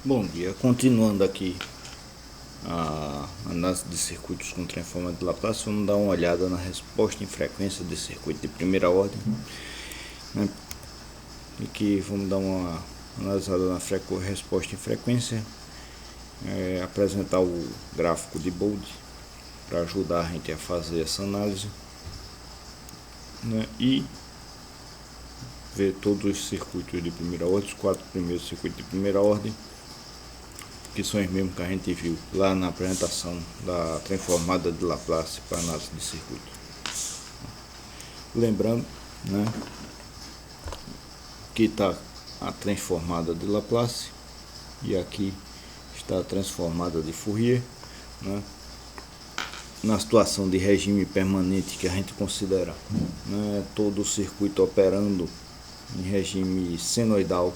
Bom dia, continuando aqui a análise de circuitos com transformador de Laplace, vamos dar uma olhada na resposta em frequência de circuito de primeira ordem, né? E que vamos dar uma analisada na resposta em frequência, apresentar o gráfico de Bode para ajudar a gente a fazer essa análise, né? E ver todos os circuitos de primeira ordem, os 4 primeiros circuitos de primeira ordem, que são os mesmos que a gente viu lá na apresentação da transformada de Laplace para análise de circuito. Lembrando, né, que está a transformada de Laplace e aqui está a transformada de Fourier, né, na situação de regime permanente que a gente considera, né, todo o circuito operando em regime senoidal,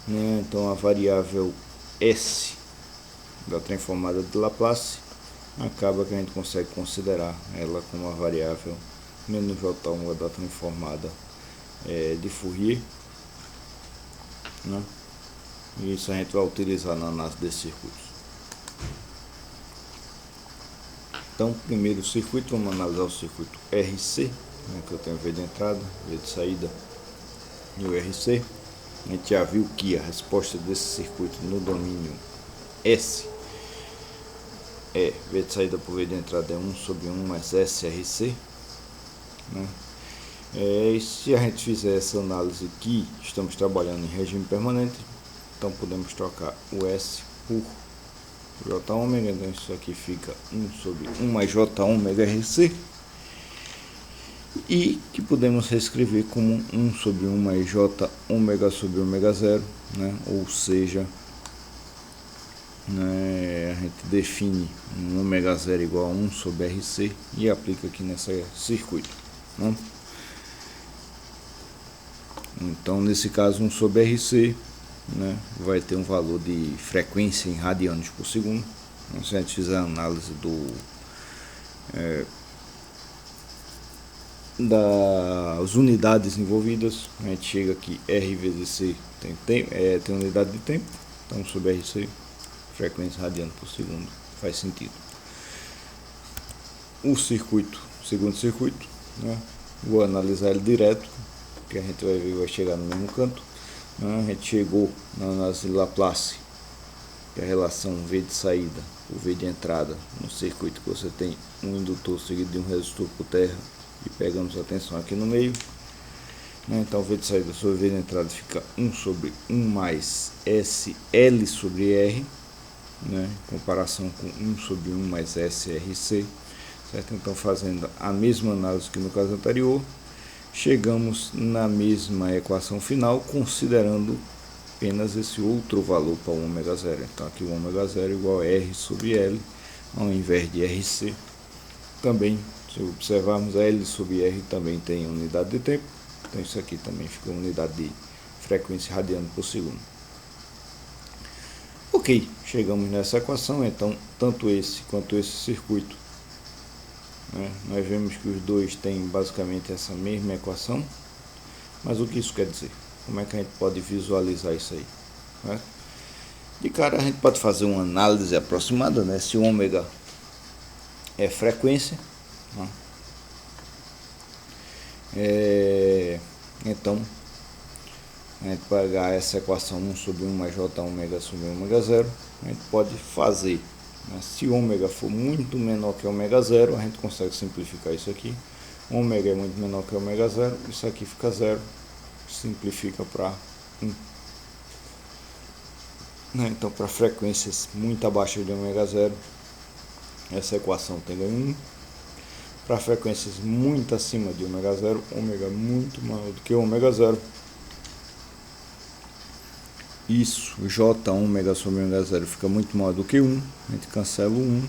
né, então a variável S da transformada de Laplace acaba que a gente consegue considerar ela como a variável menos J1 da transformada de Fourier, né? E isso a gente vai utilizar na análise desses circuitos. Então, primeiro circuito, vamos analisar o circuito RC, né, que eu tenho V de entrada, V de saída e o RC. A gente já viu que a resposta desse circuito no domínio S é V de saída por V de entrada é 1 sobre 1 mais SRC, né? E se a gente fizer essa análise aqui, estamos trabalhando em regime permanente, então podemos trocar o S por J ômega, então isso aqui fica 1 sobre 1 mais J ômega RC, e que podemos reescrever como 1 sobre 1 mais J ômega sobre ômega 0, né? Ou seja, né, a gente define um ômega 0 igual a 1 sobre RC e aplica aqui nesse circuito, né? Então, nesse caso, 1 sobre RC, né, vai ter um valor de frequência em radianos por segundo. Então, se a gente fizer a análise das unidades envolvidas, a gente chega aqui, R vezes C tem unidade de tempo, então sobre RC, frequência radiano por segundo, faz sentido. O circuito, segundo circuito, né, vou analisar ele direto, que a gente vai chegar no mesmo canto, né? A gente chegou na análise de Laplace, que é a relação V de saída por V de entrada no circuito que você tem um indutor seguido de um resistor por terra, e pegamos a tensão aqui no meio, né? Então V de saída sobre V de entrada fica 1 sobre 1 mais SL sobre R, né? Em comparação com 1 sobre 1 mais SRC, certo? Então, fazendo a mesma análise que no caso anterior, chegamos na mesma equação final, considerando apenas esse outro valor para o ômega 0. Então, aqui o ômega 0 igual a R sobre L, ao invés de RC. Também, se observarmos, a L sobre R também tem unidade de tempo, então isso aqui também fica unidade de frequência radiano por segundo. Ok, chegamos nessa equação, então, tanto esse quanto esse circuito, né, nós vemos que os dois têm basicamente essa mesma equação, mas o que isso quer dizer? Como é que a gente pode visualizar isso aí, né? De cara a gente pode fazer uma análise aproximada, né? Se o ômega é frequência, né? Então a gente pegar essa equação 1 sobre 1 mais J ômega sobre ômega 0, a gente pode fazer, se ômega for muito menor que ômega 0, a gente consegue simplificar isso aqui. Ômega é muito menor que ômega 0, isso aqui fica 0, simplifica para 1. Então, para frequências muito abaixo de ômega 0, essa equação tem ganho 1. Para frequências muito acima de ômega 0, ômega muito maior do que ômega 0, isso, J ômega sobre ômega 0 fica muito maior do que 1, a gente cancela o 1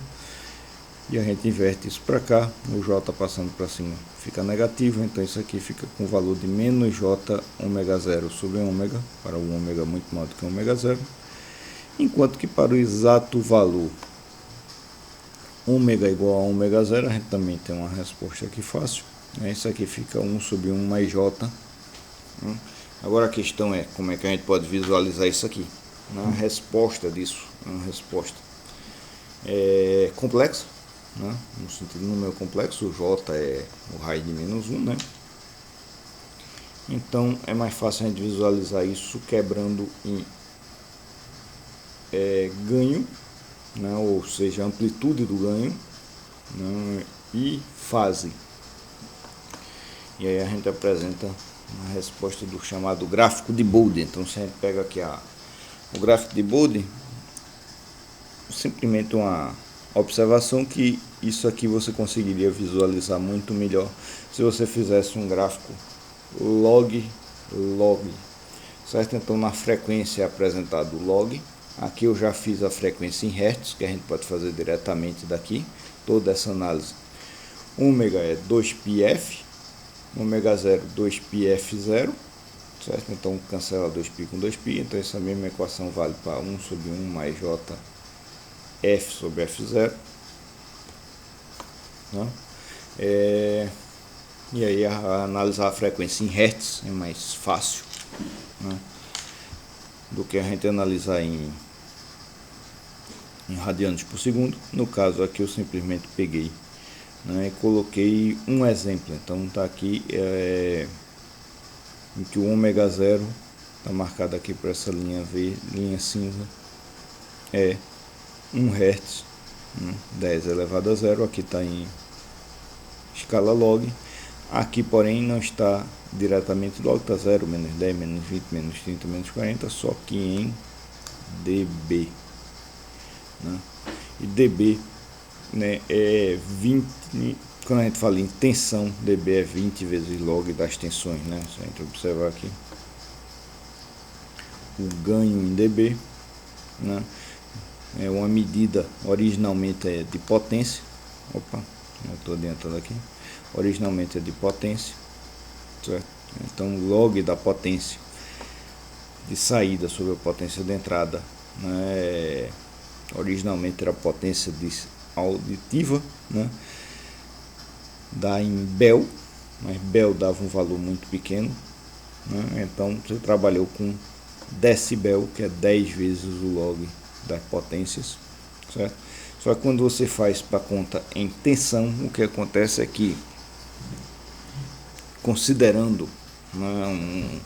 e a gente inverte isso para cá, o J passando para cima fica negativo, então isso aqui fica com o valor de menos J ômega 0 sobre ômega, para o ômega muito maior do que ômega 0, enquanto que para o exato valor ômega igual a ômega 0, a gente também tem uma resposta aqui fácil, né? Isso aqui fica 1 sobre 1 mais J. Agora a questão é como é que a gente pode visualizar isso aqui. na resposta disso, uma resposta complexa, né? No sentido número complexo, o J é o raiz de menos 1, né? Então é mais fácil a gente visualizar isso quebrando em ganho, né? Ou seja, amplitude do ganho, né? E fase. E aí a gente apresenta a resposta do chamado gráfico de Bode. Então se a gente pega aqui o gráfico de Bode, simplesmente uma observação que isso aqui você conseguiria visualizar muito melhor se você fizesse um gráfico log, certo? Então na frequência é apresentado o log. Aqui eu já fiz a frequência em hertz, que a gente pode fazer diretamente daqui, toda essa análise. Ômega é 2πf, ômega 0 2πf0, certo? Então cancela 2π com 2π, então essa mesma equação vale para 1 sobre 1 mais j f sobre f0, né? E aí analisar a frequência em hertz é mais fácil, né, do que a gente analisar em radianos por segundo. No caso aqui eu simplesmente peguei, né, e coloquei um exemplo. Então está aqui em que o ômega 0 está marcado aqui por essa linha verde, linha cinza, é 1 Hz, 10 elevado a 0, aqui está em escala log. Aqui porém não está diretamente log, está 0, menos 10, menos 20, menos 30, menos 40, só que em dB, né? E dB, né, é 20, quando a gente fala em tensão, dB é 20 vezes log das tensões, né? Se a gente observar aqui o ganho em dB, né, é uma medida originalmente de potência. Opa, eu estou adiantando aqui. Originalmente é de potência, certo? Então log da potência de saída sobre a potência de entrada, né, originalmente era potência auditiva, né, dá em Bel, mas Bel dava um valor muito pequeno, né? Então você trabalhou com decibel, que é 10 vezes o log das potências, certo? Só que quando você faz para conta em tensão, o que acontece é que, considerando, né,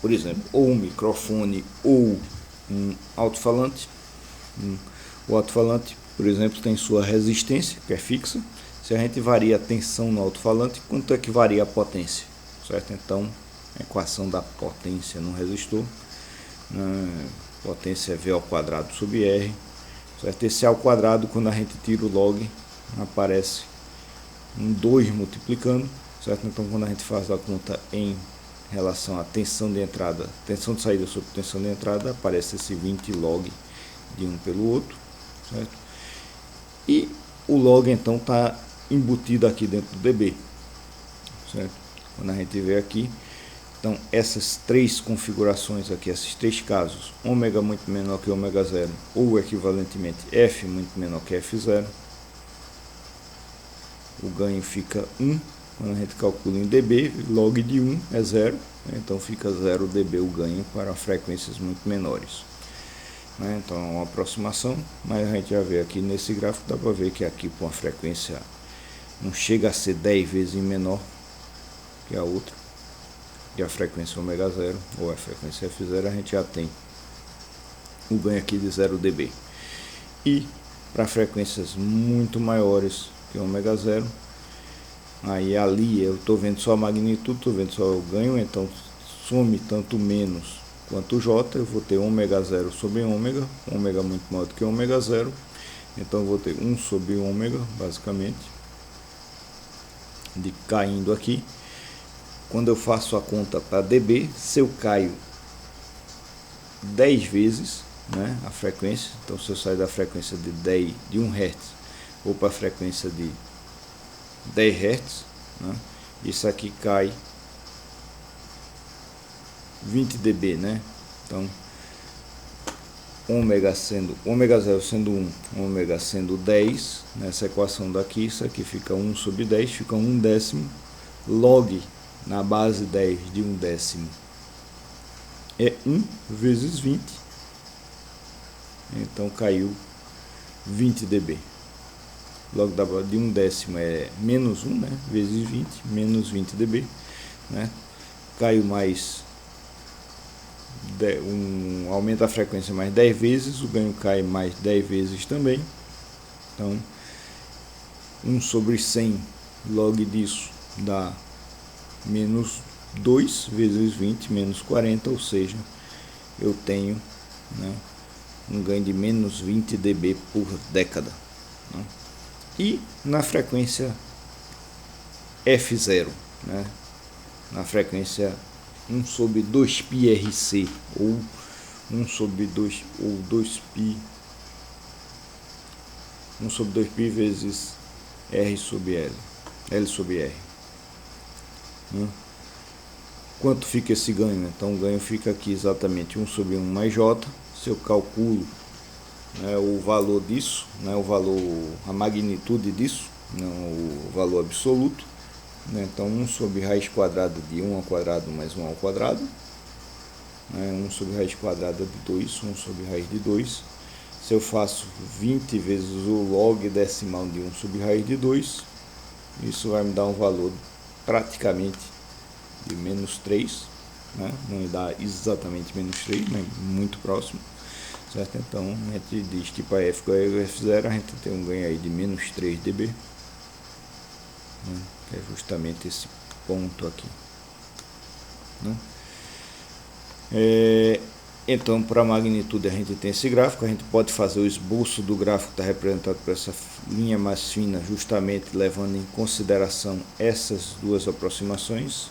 por exemplo, ou um microfone ou um alto-falante, o alto-falante, por exemplo, tem sua resistência, que é fixa. Se a gente varia a tensão no alto-falante, quanto é que varia a potência, certo? Então, a equação da potência no resistor, potência é V ao quadrado sobre R, certo? Esse ao quadrado, quando a gente tira o log, aparece um 2 multiplicando, certo? Então quando a gente faz a conta em relação à tensão de entrada, tensão de saída sobre tensão de entrada, aparece esse 20 log de um pelo outro, certo? E o log então está embutido aqui dentro do dB, certo? Quando a gente vê aqui, então essas três configurações aqui, esses três casos, ômega muito menor que ômega 0, ou equivalentemente F muito menor que F0, o ganho fica 1, quando a gente calcula em dB, log de 1 é 0, então fica 0 dB o ganho para frequências muito menores, né? Então é uma aproximação, mas a gente já vê aqui nesse gráfico, dá para ver que aqui com a frequência não chega a ser 10 vezes menor que a outra, e a frequência ômega 0 ou a frequência F0, a gente já tem o ganho aqui de 0 dB. E para frequências muito maiores que ômega 0, aí ali eu estou vendo só a magnitude, estou vendo só o ganho, então some tanto menos quanto J, eu vou ter ômega 0 sobre ômega muito maior do que ômega 0, então eu vou ter 1 sobre ômega, basicamente, de caindo aqui. Quando eu faço a conta para dB, se eu caio 10 vezes, né, a frequência, então se eu sair da frequência de 1 Hz ou para a frequência de 10 Hz, né, isso aqui cai 20 dB, né? Então ômega 0 sendo 1, ômega sendo 10, nessa equação daqui, isso aqui fica 1 sobre 10, fica 1 décimo, log na base 10 de 1 décimo é 1 vezes 20, então caiu 20 dB. Logo de 1/10 é menos 1, né? Vezes 20, menos 20 dB, né? Caiu mais, aumenta a frequência mais 10 vezes, o ganho cai mais 10 vezes também. Então, 1/100 log disso dá menos 2 vezes 20, menos 40, ou seja, eu tenho, né, um ganho de menos 20 dB por década, né? E na frequência F0, né, na frequência 1/2πRC, ou 1/2 ou 2π, 1/2π vezes R/L, L/R, né? Quanto fica esse ganho? Então o ganho fica aqui exatamente 1/1 mais J. Se eu calculo, né, o valor disso, né, a magnitude disso, não o valor absoluto, né, então 1/raiz² de 1 ao quadrado mais 1 ao quadrado, né, 1/raiz² de 2, 1/raiz de 2. Se eu faço 20 vezes o log decimal de 1/raiz de 2, isso vai me dar um valor praticamente de menos 3, né? Não dá exatamente menos 3, mas muito próximo, certo? Então a gente diz que para F igual a F0 a gente tem um ganho aí de menos 3 dB, né? Que é justamente esse ponto aqui, né? Então, para a magnitude a gente tem esse gráfico, a gente pode fazer o esboço do gráfico que está representado por essa linha mais fina, justamente levando em consideração essas duas aproximações.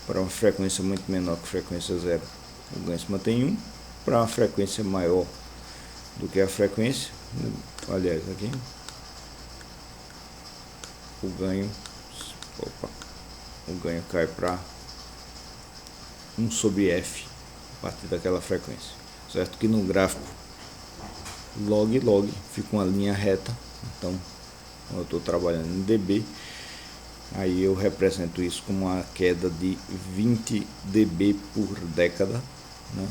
Para uma frequência muito menor que frequência 0, o ganho se mantém 1. Para uma frequência maior do que a frequência, aliás, aqui, o ganho cai para 1/f a partir daquela frequência, certo? Que no gráfico log fica uma linha reta. Então, quando eu estou trabalhando em dB, aí eu represento isso como uma queda de 20 dB por década, né?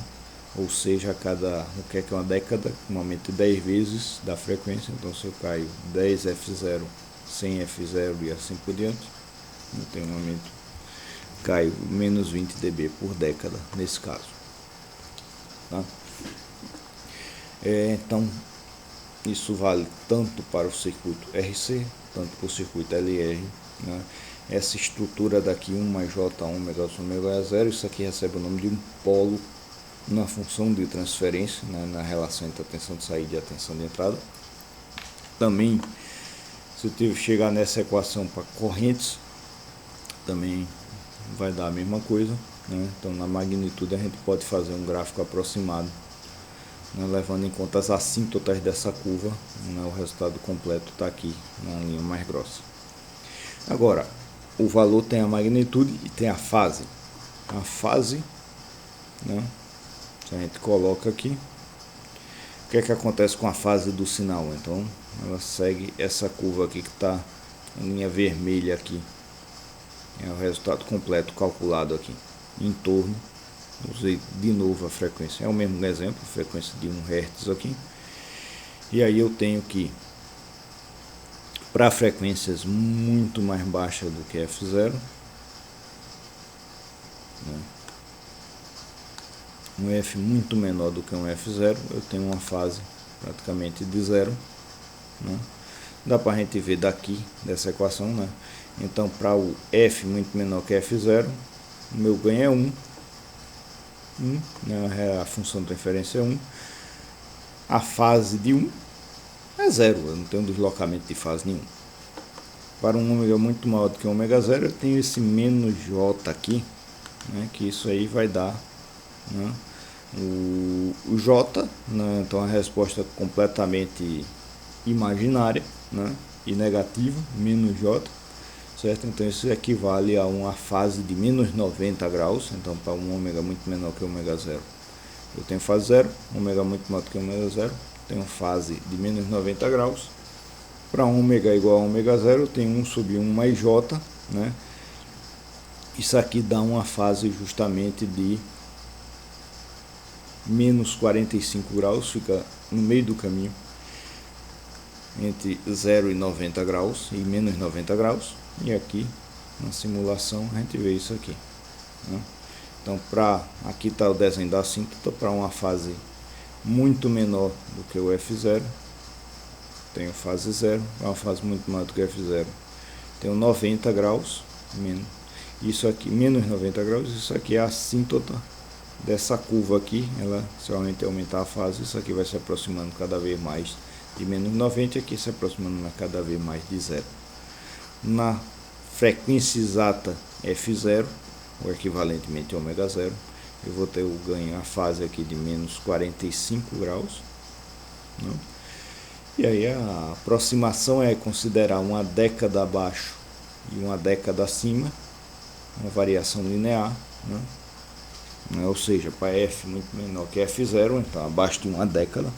Ou seja, o que é uma década? Um aumento de 10 vezes da frequência. Então, se eu caio 10 F0, 100 F0 e assim por diante, eu tenho um aumento, caio menos 20 dB por década nesse caso, tá? Então, isso vale tanto para o circuito RC, tanto para o circuito LR, né? Essa estrutura daqui, 1 mais J, ômega, ômega é 0, isso aqui recebe o nome de um polo na função de transferência, né, na relação entre a tensão de saída e a tensão de entrada. Também, se eu chegar nessa equação para correntes, também vai dar a mesma coisa, né? Então, na magnitude a gente pode fazer um gráfico aproximado, né, levando em conta as assíntotas dessa curva, né? O resultado completo está aqui na linha mais grossa. Agora, o valor tem a magnitude e tem a fase. A fase, né, se a gente coloca aqui, o que é que acontece com a fase do sinal? Então, ela segue essa curva aqui que está a linha vermelha aqui. É o resultado completo calculado aqui, em torno, usei de novo a frequência, é o mesmo exemplo, frequência de 1 Hz aqui. E aí eu tenho que, para frequências muito mais baixas do que F0, né, um F muito menor do que um F0, eu tenho uma fase praticamente de zero, né? Dá para a gente ver daqui, dessa equação, né? Então, para o F muito menor que F0, o meu ganho é 1, né? A função de referência é 1, a fase de 1 é 0, eu não tenho deslocamento de fase nenhum. Para um ômega muito maior do que ômega 0, eu tenho esse menos J aqui, né? Que isso aí vai dar, né, o J, né? Então a resposta completamente imaginária, né, e negativa, menos J, certo? Então isso equivale a uma fase de menos 90 graus. Então, para um ômega muito menor que ômega 0, eu tenho fase 0, ômega muito maior do que ômega 0, tenho fase de menos 90 graus. Para ômega igual a ômega 0, eu tenho 1/1 mais J, né? Isso aqui dá uma fase justamente de menos 45 graus, fica no meio do caminho, entre 0 e 90 graus e menos 90 graus. E aqui na simulação a gente vê isso aqui, né? Então, aqui está o desenho da assíntota para uma fase muito menor do que o F0. Tenho fase 0, é uma fase muito maior do que o F0. Tenho 90 graus, isso aqui, menos 90 graus. Isso aqui é a assíntota dessa curva aqui. Ela, se realmente aumentar a fase, isso aqui vai se aproximando cada vez mais de menos 90, aqui se aproximando cada vez mais de 0. Na frequência exata F0, ou equivalentemente ômega 0, eu vou ter o ganho, a fase aqui de menos 45 graus, né? E aí a aproximação é considerar uma década abaixo e uma década acima, uma variação linear, né? Ou seja, para F muito menor que F0, então abaixo de uma década,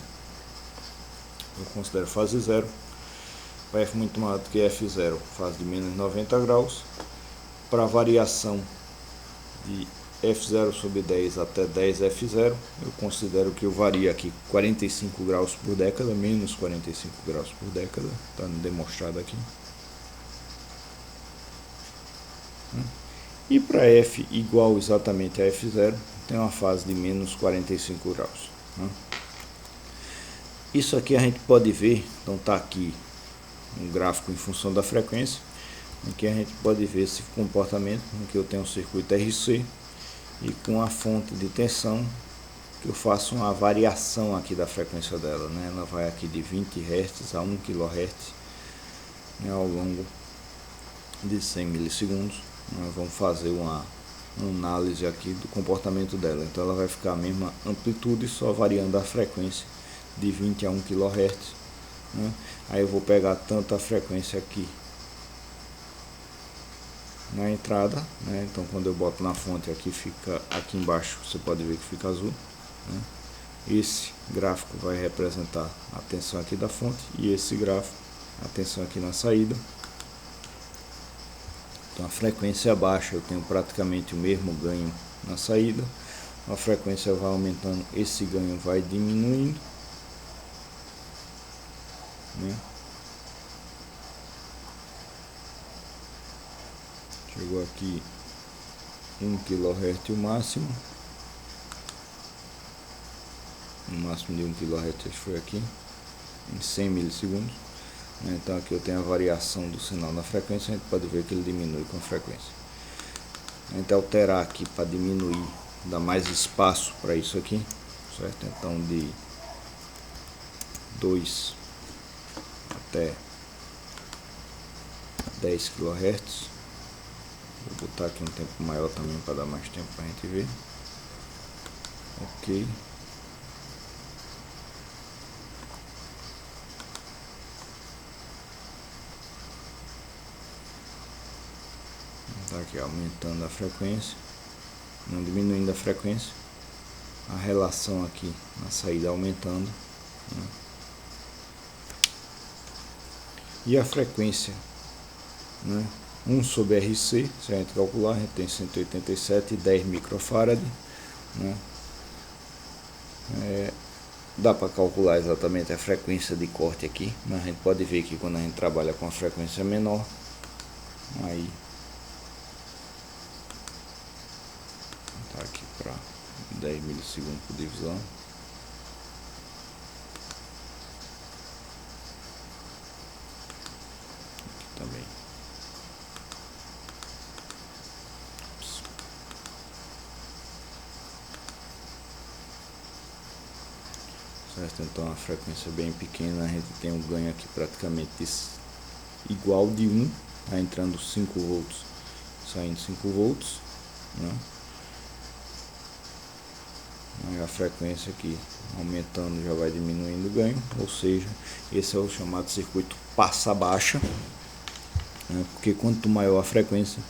eu considero fase 0. Para F muito maior do que F0, fase de menos 90 graus. Para variação de F0 sobre 10 até 10 F0, eu considero que eu vario aqui 45 graus por década, menos 45 graus por década, está demonstrado aqui. E para F igual exatamente a F0, tem uma fase de menos 45 graus. Isso aqui a gente pode ver, então está aqui um gráfico em função da frequência. Aqui a gente pode ver esse comportamento, em que eu tenho um circuito RC e com a fonte de tensão, que eu faço uma variação aqui da frequência dela, né? Ela vai aqui de 20 Hz a 1 kHz, né, ao longo de 100 milissegundos. Nós vamos fazer uma análise aqui do comportamento dela. Então ela vai ficar a mesma amplitude, só variando a frequência de 20 a 1 kHz, né? Aí eu vou pegar tanto a frequência aqui na entrada, né? Então quando eu boto na fonte aqui, fica aqui embaixo, você pode ver que fica azul, né? Esse gráfico vai representar a tensão aqui da fonte e esse gráfico a tensão aqui na saída. Então a frequência baixa, eu tenho praticamente o mesmo ganho na saída. A frequência vai aumentando, esse ganho vai diminuindo, né? Chegou aqui 1 kHz o máximo de 1 kHz foi aqui em 100 milissegundos, né? Então aqui eu tenho a variação do sinal na frequência, a gente pode ver que ele diminui com a frequência. A gente alterar aqui para diminuir, dar mais espaço para isso aqui, certo? Então de 2 até 10 kHz. Vou botar aqui um tempo maior também para dar mais tempo para a gente ver. Ok. Tá aqui aumentando a frequência, não diminuindo a frequência. A relação aqui na saída aumentando, né? E a frequência, né? 1 sobre RC, se a gente calcular, a gente tem 187,10 microfarad, né? Dá para calcular exatamente a frequência de corte aqui, mas a gente pode ver que quando a gente trabalha com a frequência menor, aí tá aqui para 10 milissegundos por divisão. Aqui também. Certo? Então a frequência é bem pequena, a gente tem um ganho aqui praticamente igual de 1, tá entrando 5 volts, saindo 5 volts, né? Aí a frequência aqui aumentando já vai diminuindo o ganho, ou seja, esse é o chamado circuito passa baixa, né? Porque quanto maior a frequência,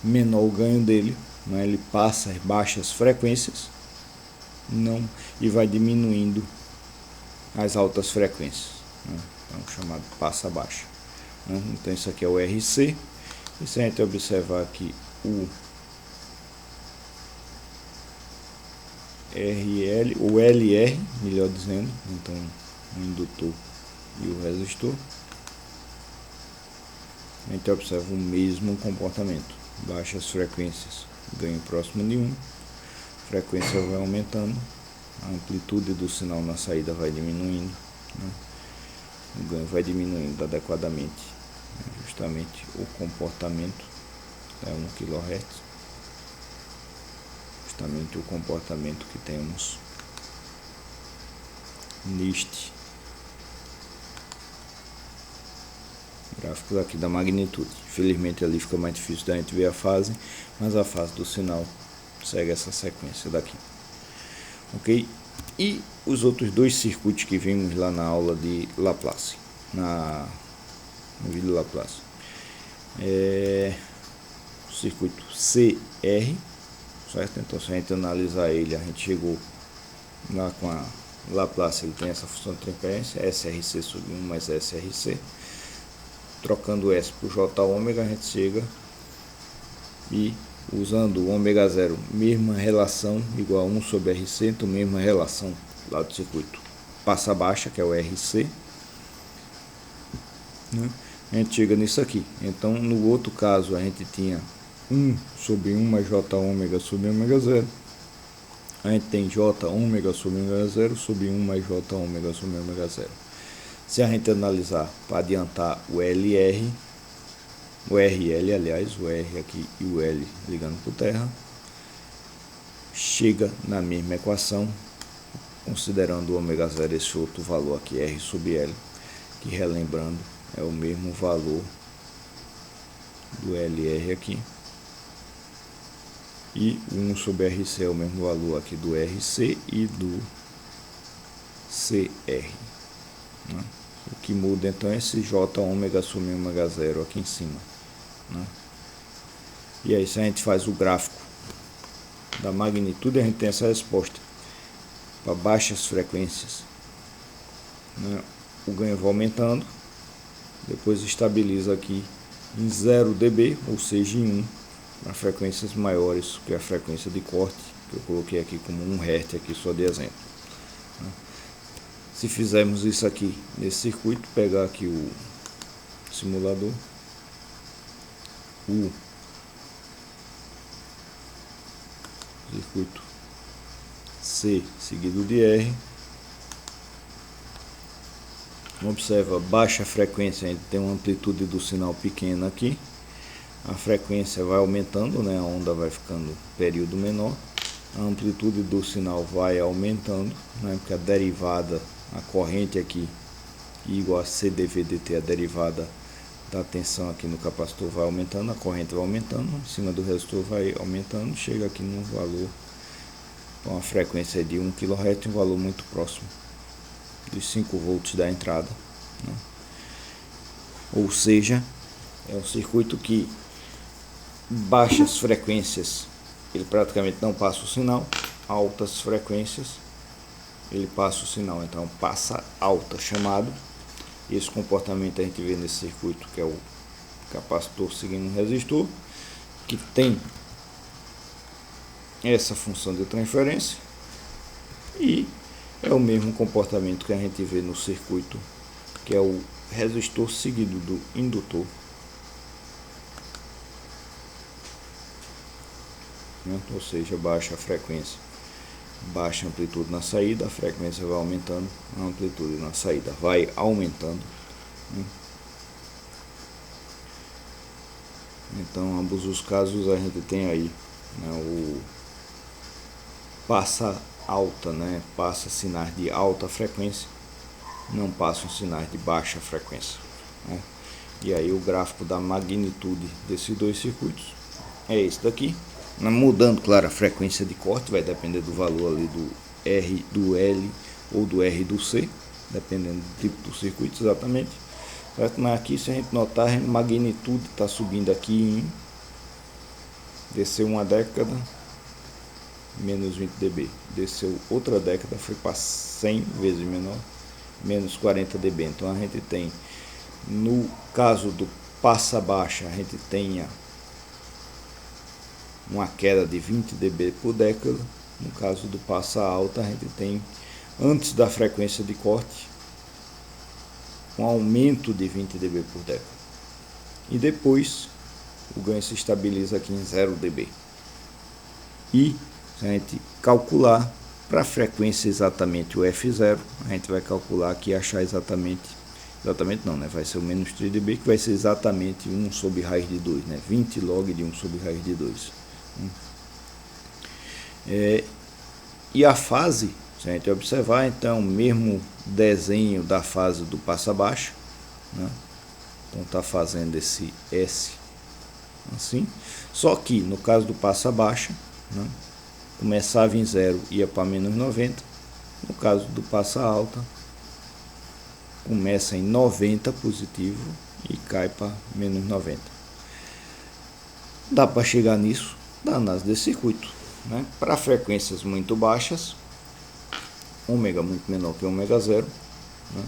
menor o ganho dele, né? Ele passa as baixas frequências e vai diminuindo as altas frequências, né? Então chamado passa baixa, né? Então isso aqui é o RC, e se a gente observar aqui RL ou LR, melhor dizendo, então o indutor e o resistor, a gente observa o mesmo comportamento. Baixas frequências, ganho próximo de 1, frequência vai aumentando, a amplitude do sinal na saída vai diminuindo, né? O ganho vai diminuindo adequadamente, justamente o comportamento é 1 kHz, justamente o comportamento que temos neste gráfico aqui da magnitude. Infelizmente ali fica mais difícil da gente ver a fase, mas a fase do sinal segue essa sequência daqui, ok? E os outros dois circuitos que vimos lá na aula de Laplace, no vídeo Laplace, o circuito CR, certo? Então se a gente analisar ele, a gente chegou lá com a Laplace, ele tem essa função de transferência, SRC sobre 1 mais SRC, trocando S por J ômega, a gente chega e usando o ômega 0, mesma relação, igual a 1 sobre RC, então mesma relação lá do circuito passa baixa, que é o RC, né? A gente chega nisso aqui. Então no outro caso a gente tinha 1 sobre 1 mais J ômega sobre ômega 0, a gente tem J ômega sobre ômega 0 sobre 1 mais J ômega sobre ômega 0. Se a gente analisar para adiantar o LR, o RL, aliás, o R aqui e o L ligando por terra, chega na mesma equação, considerando o ômega 0 esse outro valor aqui, R sobre L, que relembrando é o mesmo valor do LR aqui, e 1 sobre RC é o mesmo valor aqui do RC e do CR, né? O que muda então é esse J ômega sobre ômega 0 aqui em cima, né? E aí se a gente faz o gráfico da magnitude, a gente tem essa resposta. Para baixas frequências, né, o ganho vai aumentando, depois estabiliza aqui em 0 dB, ou seja, em 1, para frequências maiores, que é a frequência de corte, que eu coloquei aqui como 1 Hz aqui só de exemplo, né? Se fizermos isso aqui nesse circuito, pegar aqui o simulador, o circuito C seguido de R, observa baixa frequência, a gente tem uma amplitude do sinal pequena aqui, a frequência vai aumentando, né? A onda vai ficando período menor, a amplitude do sinal vai aumentando, né? Porque a derivada, a corrente aqui, igual a CdV/dt, a derivada da tensão aqui no capacitor vai aumentando, a corrente vai aumentando, em cima do resistor vai aumentando, chega aqui no valor com a frequência de 1 kHz, um valor muito próximo dos 5 volts da entrada, né? Ou seja, é um circuito que baixas frequências ele praticamente não passa o sinal, altas frequências ele passa o sinal, então passa alta chamado. Esse comportamento a gente vê nesse circuito, que é o capacitor seguindo um resistor, que tem essa função de transferência, e é o mesmo comportamento que a gente vê no circuito, que é o resistor seguido do indutor, né? Ou seja, baixa a frequência, baixa a amplitude na saída, a frequência vai aumentando, a amplitude na saída vai aumentando, né? Então, ambos os casos a gente tem aí, né, o passa alta, né, passa sinais de alta frequência, não passam sinais de baixa frequência, né? E aí o gráfico da magnitude desses dois circuitos é esse daqui, mudando, claro, a frequência de corte vai depender do valor ali do R, do L ou do R do C, dependendo do tipo do circuito exatamente, certo? Mas aqui, se a gente notar, a magnitude está subindo aqui desceu uma década, menos 20 dB, desceu outra década, foi para 100 vezes menor, menos 40 dB. Então a gente tem, no caso do passa baixa, a gente tem uma queda de 20 dB por década, No caso do passa alta, a gente tem, antes da frequência de corte, um aumento de 20 dB por década. E depois, o ganho se estabiliza aqui em 0 dB. E, se a gente calcular para a frequência exatamente o F0, a gente vai calcular aqui e achar exatamente não, né? Vai ser o menos 3 dB, que vai ser exatamente 1 sobre raiz de 2, né? 20 log de 1 sobre raiz de 2. E a fase, se a gente observar, então, o mesmo desenho da fase do passa baixa, né? Então está fazendo esse S assim, só que no caso do passa baixa, né? Começava em 0 e ia para menos 90, no caso do passa alta, começa em 90 positivo e cai para menos 90. Dá para chegar nisso da análise desse circuito, né? Para frequências muito baixas, ômega muito menor que ômega 0, né?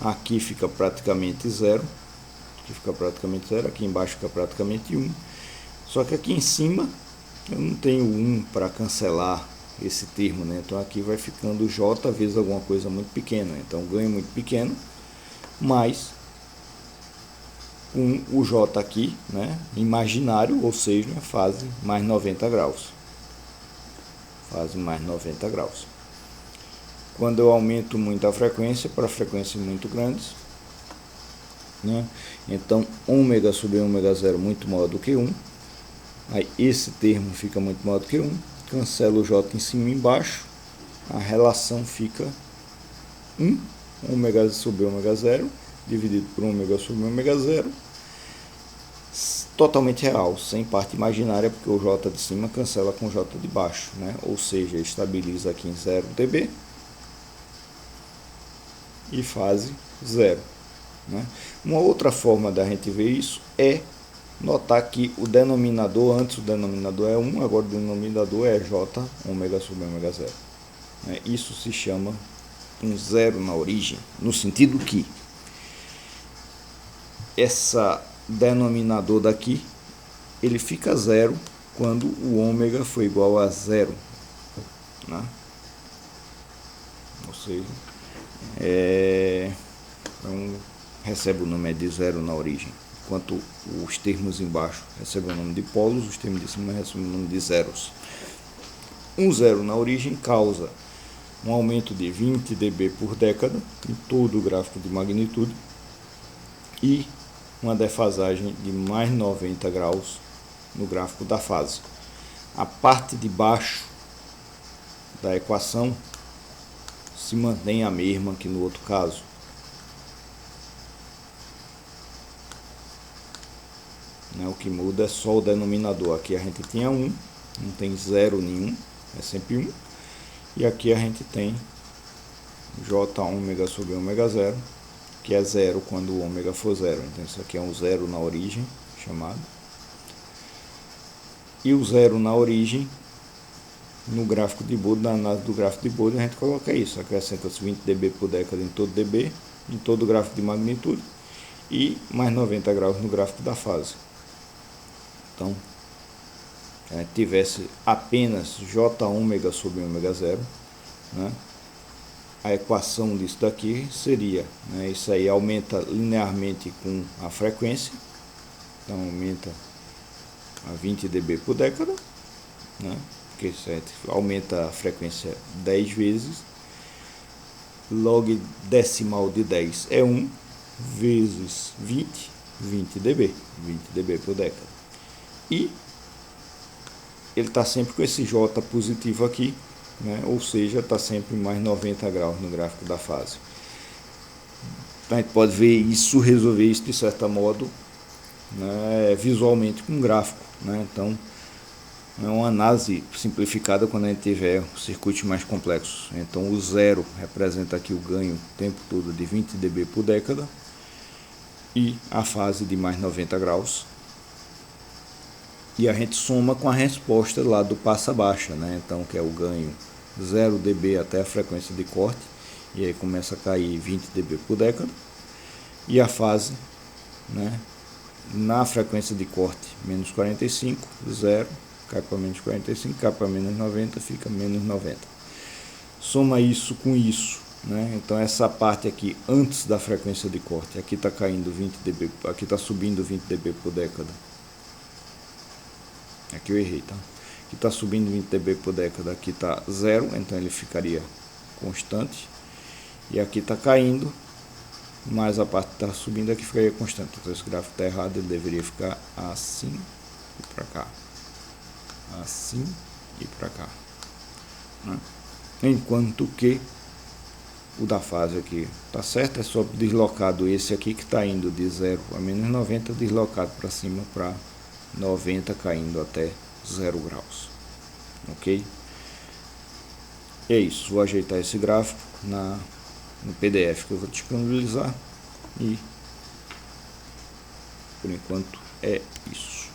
Aqui fica praticamente 0, aqui embaixo fica praticamente 1, só que aqui em cima eu não tenho 1 para cancelar esse termo, né? Então aqui vai ficando J vezes alguma coisa muito pequena, então ganho muito pequeno, mas com o J aqui, né, imaginário, ou seja, fase mais 90 graus. Fase mais 90 graus. Quando eu aumento muito a frequência, para frequências muito grandes, né, então ômega sobre ômega 0 muito maior do que 1, aí esse termo fica muito maior do que 1, cancelo o J em cima e embaixo, a relação fica 1, ômega sobre ômega 0, dividido por ômega sobre ômega 0, totalmente real, sem parte imaginária, porque o J de cima cancela com o J de baixo, né? Ou seja, estabiliza aqui em 0 dB e fase 0. Né? Uma outra forma da gente ver isso é notar que o denominador, antes o denominador é 1, agora o denominador é J ômega sobre ômega 0. Né? Isso se chama um zero na origem, no sentido que essa denominador daqui, ele fica 0 quando o ômega for igual a 0, né? Ou seja, então, recebe o nome de 0 na origem, enquanto os termos embaixo recebem o nome de polos, os termos de cima recebem o nome de zeros. Um 0 na origem causa um aumento de 20 dB por década em todo o gráfico de magnitude e uma defasagem de mais 90 graus no gráfico da fase. A parte de baixo da equação se mantém a mesma que no outro caso. O que muda é só o denominador. Aqui a gente tinha 1, não tem 0 nenhum, é sempre 1. E aqui a gente tem J ômega sobre ômega 0, que é 0 quando o ômega for 0. Então isso aqui é um 0 na origem, chamado. E o 0 na origem, no gráfico de Bode, na análise do gráfico de Bode, a gente coloca isso. Acrescenta-se 20 dB por década em todo dB, em todo o gráfico de magnitude, e mais 90 graus no gráfico da fase. Então, se a gente tivesse apenas J ômega sobre ômega 0, né, a equação disso daqui seria, né, isso aí aumenta linearmente com a frequência, então aumenta a 20 dB por década, né, porque aumenta a frequência 10 vezes, log decimal de 10 é 1, vezes 20, 20 dB por década. E ele está sempre com esse J positivo aqui, né? Ou seja, está sempre mais 90 graus no gráfico da fase. A gente pode ver isso, resolver isso de certo modo, né, visualmente com um gráfico, né? Então é uma análise simplificada quando a gente tiver circuitos mais complexos. Então o 0 representa aqui o ganho o tempo todo de 20 dB por década e a fase de mais 90 graus. E a gente soma com a resposta lá do passa baixa, né? Então que é o ganho 0 dB até a frequência de corte, e aí começa a cair 20 dB por década, e a fase, né, na frequência de corte menos 45, 0, cai para menos 45, cai para menos 90, fica menos 90. Soma isso com isso, né? Então essa parte aqui antes da frequência de corte, aqui está caindo 20 dB, aqui está subindo 20 dB por década. Aqui eu errei, tá? Aqui está subindo 20 dB por década, aqui está 0, então ele ficaria constante. E aqui está caindo, mas a parte que está subindo aqui ficaria constante. Então esse gráfico está errado, ele deveria ficar assim e para cá. Assim e para cá, né? Enquanto que o da fase aqui tá certo, é só deslocado esse aqui que está indo de 0 a menos 90, deslocado para cima para 90, caindo até 0 graus, ok? É isso, vou ajeitar esse gráfico no PDF que eu vou disponibilizar e por enquanto é isso.